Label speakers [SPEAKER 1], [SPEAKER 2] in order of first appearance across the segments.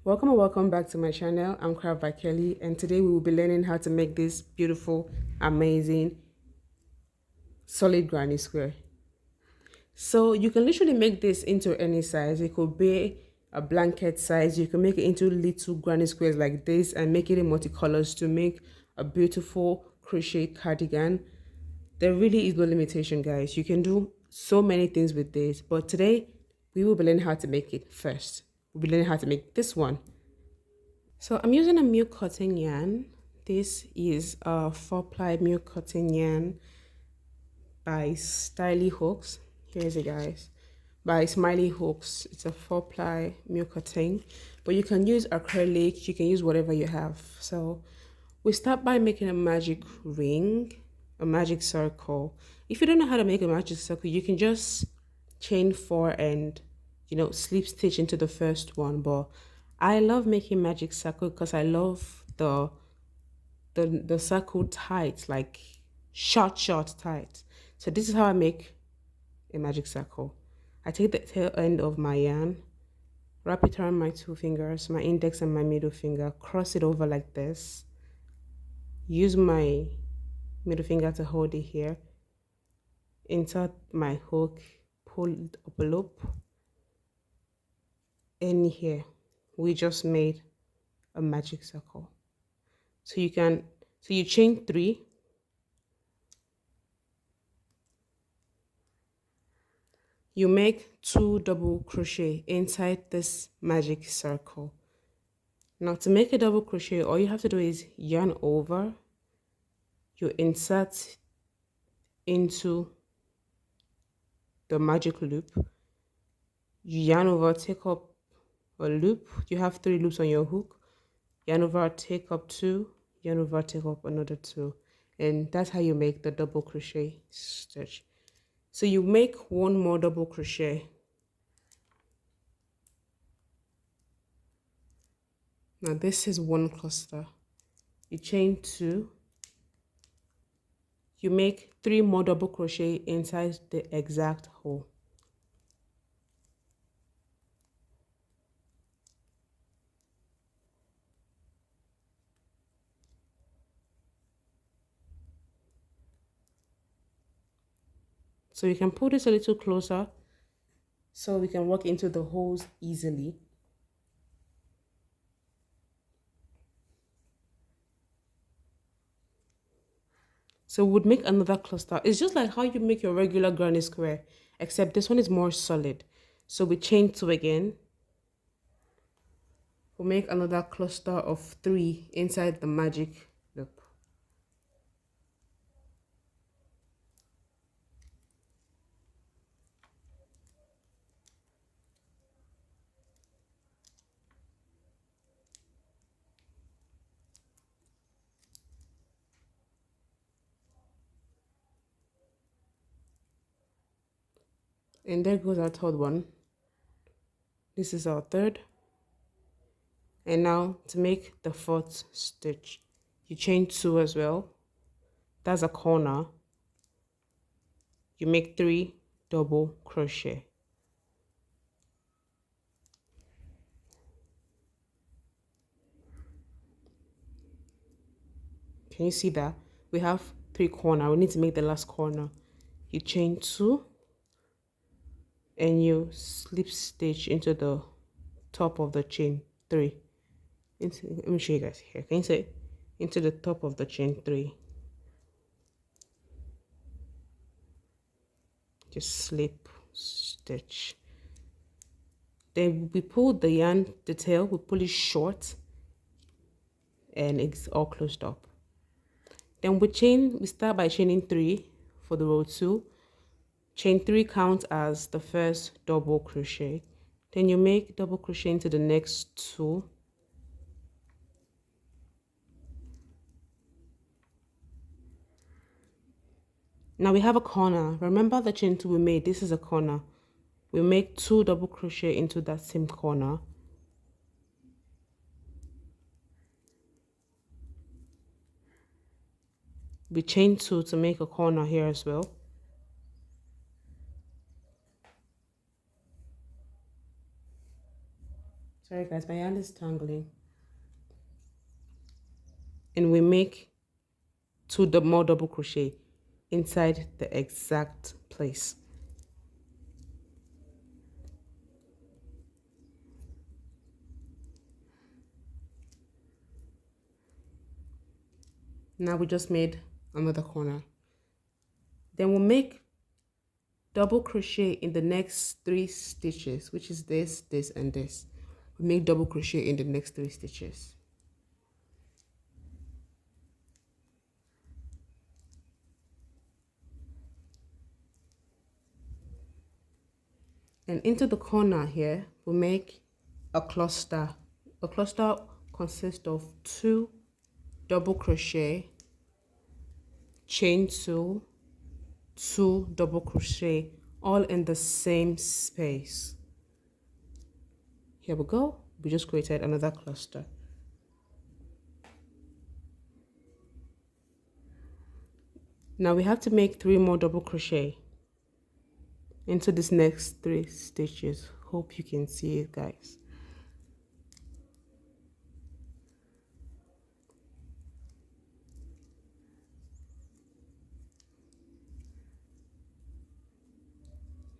[SPEAKER 1] Welcome and welcome back to my channel. I'm Craft by Kelly, and today we will be learning how to make this beautiful, amazing, solid granny square. So you can literally make this into any size. It could be a blanket size. You can make it into little granny squares like this and make it in multicolors to make a beautiful crochet cardigan. There really is no limitation, guys. You can do so many things with this, but today we will be learning how to make it first. We'll be learning how to make this one. So I'm using a milk cotton yarn. This is a 4-ply milk cotton yarn by Styly Hooks. Here's it, guys. By Smiley Hooks. It's a 4-ply milk cotton, but you can use acrylic. You can use whatever you have. So we start by making a magic ring, a magic circle. If you don't know how to make a magic circle, you can just chain 4 and slip stitch into the first one. But I love making magic circle because I love the circle tight, like short tight. So this is how I make a magic circle. I take the tail end of my yarn, wrap it around my 2 fingers, my index and my middle finger, cross it over like this, use my middle finger to hold it here, insert my hook, pull it up a loop, and here we just made a magic circle. So you chain 3, you make 2 double crochet inside this magic circle. Now to make a double crochet, all you have to do is yarn over, you insert into the magic loop, you yarn over, take up a loop. You have 3 loops on your hook, yarn over, take up 2, yarn over, take up another 2, and that's how you make the double crochet stitch. So you make 1 more double crochet. Now this is 1 cluster. You chain 2, you make 3 more double crochet inside the exact hole. So you can pull this a little closer so we can work into the holes easily. So we would make another cluster. It's just like how you make your regular granny square, except this one is more solid. So we chain 2 again. We'll make another cluster of 3 inside the magic loop. And there goes our third one. This is our third. And now to make the 4th stitch, you chain 2 as well. That's a corner. You make 3 double crochet. Can you see that? We have 3 corners. We need to make the last corner. You chain 2 and you slip stitch into the top of the chain 3. Let me show you guys here. Can you see? Into the top of the chain 3. Just slip stitch. Then we pull the yarn, the tail, we pull it short and it's all closed up. Then we start by chaining 3 for the row 2. Chain 3 counts as the first double crochet. Then you make double crochet into the next 2. Now we have a corner. Remember the chain 2 we made? This is a corner. We make 2 double crochet into that same corner. We chain 2 to make a corner here as well. Sorry Sorry guys, my hand is tangling. And we make more double crochet inside the exact place. Now we just made another corner. Then we'll make double crochet in the next 3 stitches, which is this, this, and this. We make double crochet in the next 3 stitches. And into the corner here, we make a cluster. A cluster consists of 2 double crochet, chain 2, 2 double crochet, all in the same space. Here we go. We just created another cluster. Now we have to make 3 more double crochet into this next 3 stitches. Hope you can see it, guys.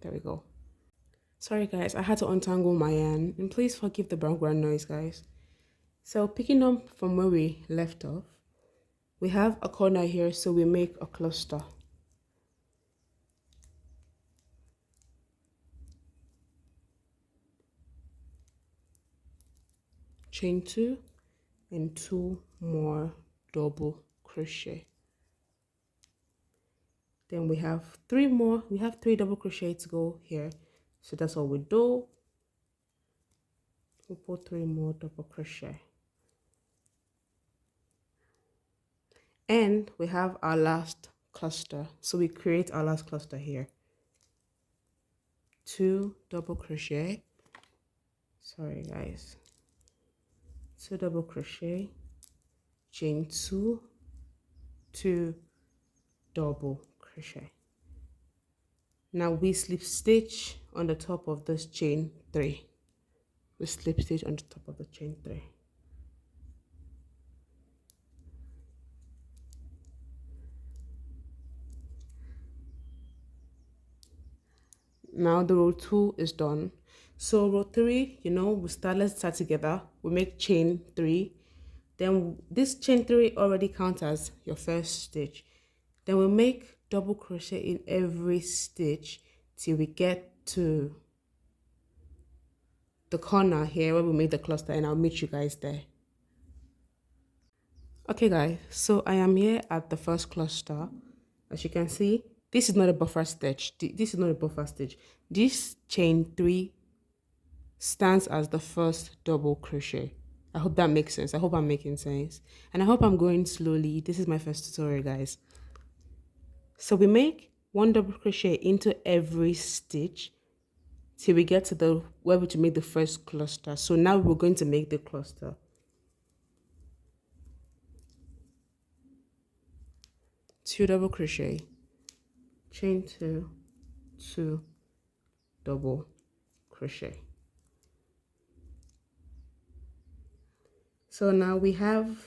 [SPEAKER 1] There we go. Sorry guys, I had to untangle my yarn, and please forgive the background noise, guys. So picking up from where we left off, we have a corner here, so we make a cluster. Chain 2 and 2 more double crochet. Then we have 3 more. We have 3 double crochet to go here, so that's all we do. We'll put 3 more double crochet, and we have our last cluster, so we create our last cluster here. 2 double crochet, sorry guys, 2 double crochet, chain 2, 2 double crochet. Now we slip stitch on the top of this chain 3. We slip stitch on the top of the chain 3. Now the row 2 is done. So row 3, let's start together. We make chain 3. Then this chain 3 already counts as your first stitch. Then we make double crochet in every stitch till we get to the corner here where we made the cluster, and I'll meet you guys there. Okay guys, so I am here at the first cluster. As you can see, this is not a buffer stitch. This is not a buffer stitch. This chain 3 stands as the first double crochet. I hope that makes sense. I hope I'm making sense, and I hope I'm going slowly. This is my first tutorial, guys. So we make 1 double crochet into every stitch till we get to the where we to make the first cluster. So now we're going to make the cluster. Two double crochet, chain 2, 2 double crochet. So now we have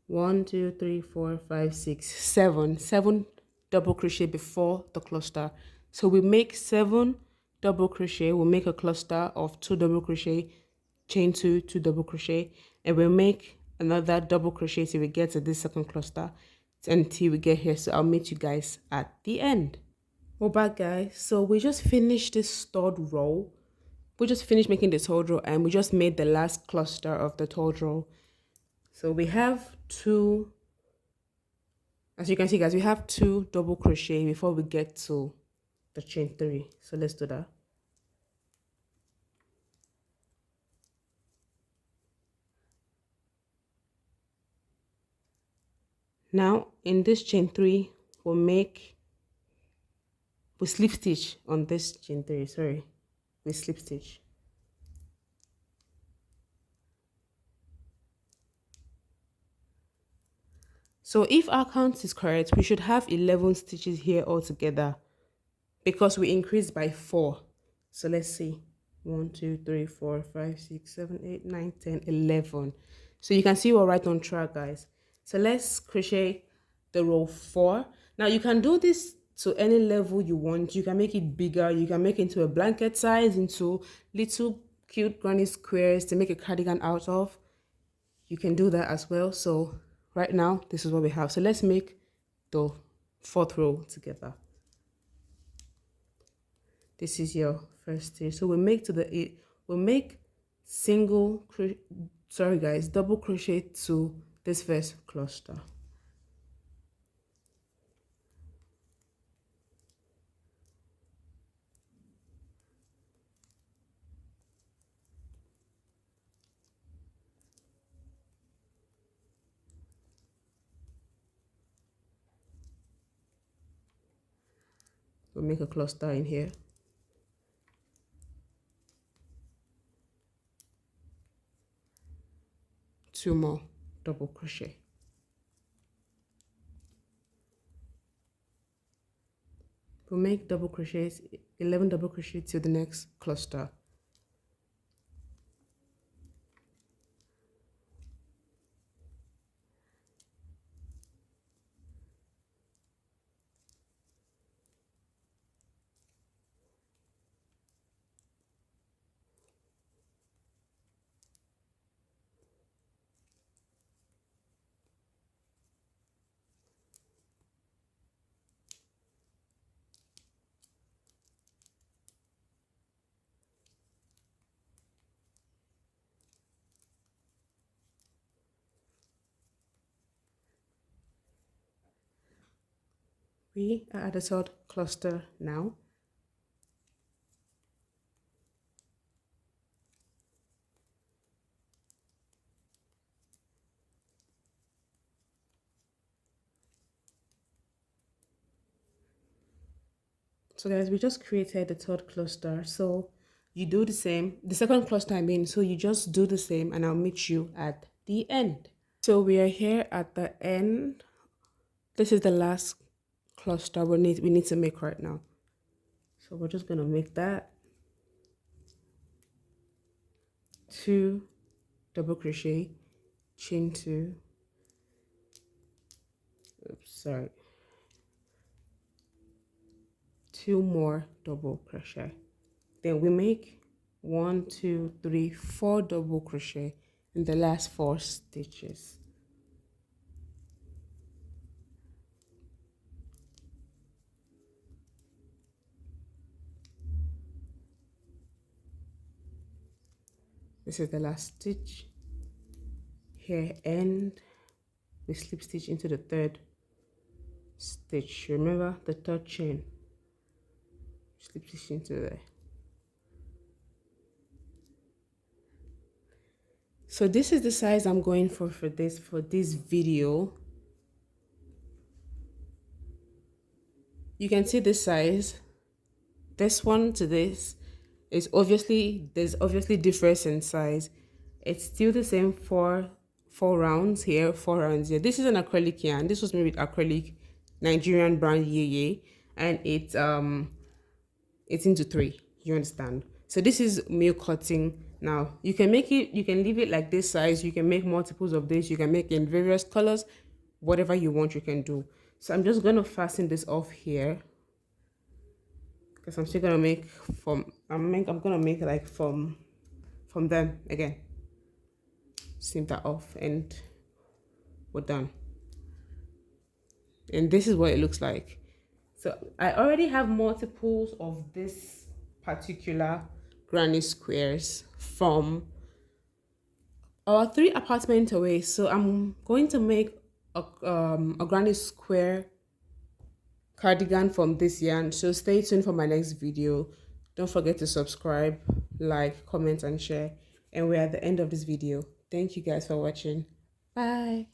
[SPEAKER 1] 1, 2, 3, 4, 5, 6, 7 double crochet before the cluster. So we make 7 double crochet. We'll make a cluster of 2 double crochet, chain 2, 2 double crochet, and we'll make another double crochet till we get to this second cluster until we get here. So I'll meet you guys at the end. We're back, guys. So we just finished this 3rd row. We just finished making the 3rd row, and we just made the last cluster of the 3rd row. So we have 2, as you can see, guys, we have 2 double crochet before we get to the chain 3. So let's do that. Now in this chain 3, we'll slip stitch on this chain 3. Sorry, we slip stitch. So if our count is correct, we should have 11 stitches here altogether because we increased by 4. So let's see. 1 2 3 4 5 6 7 8 9 10 11. So you can see we're right on track, guys. So let's crochet the row 4. Now you can do this to any level you want. You can make it bigger, you can make it into a blanket size, into little cute granny squares to make a cardigan out of. You can do that as well. So right now this is what we have. So let's make the 4th row together. This is your first stitch. So we'll make double crochet to this first cluster. We'll make a cluster in here. Two more double crochet. We'll make double crochets, 11 double crochet to the next cluster. We are at the 3rd cluster now. So guys, we just created the 3rd cluster. So you do the same, the 2nd cluster I mean, so you just do the same and I'll meet you at the end. So we are here at the end. This is the last cluster we need to make right now. So we're just gonna make that 2 double crochet, chain 2, oops, sorry, 2 more double crochet. Then we make 1 2 3 4 double crochet in the last 4 stitches. This is the last stitch. Here end, we slip stitch into the 3rd stitch. Remember the 3rd chain, slip stitch into there. So this is the size I'm going for this video. You can see this size. This one to this is there's obviously difference in size. It's still the same four rounds here, 4 rounds here. This is an acrylic yarn. This was made with acrylic, Nigerian brand Yeye, and it's into 3. You understand? So this is meal cutting. Now you can leave it like this size. You can make multiples of this. You can make in various colors, whatever you want. You can do. So I'm just gonna fasten this off here, because I'm still gonna make I'm gonna make like from them again. Snip that off and we're done. And this is what it looks like. So I already have multiples of this particular granny squares from our 3 apartments away. So I'm going to make a granny square cardigan from this yarn. So stay tuned for my next video. Don't forget to subscribe, like, comment and share. And we're at the end of this video. Thank you guys for watching. Bye.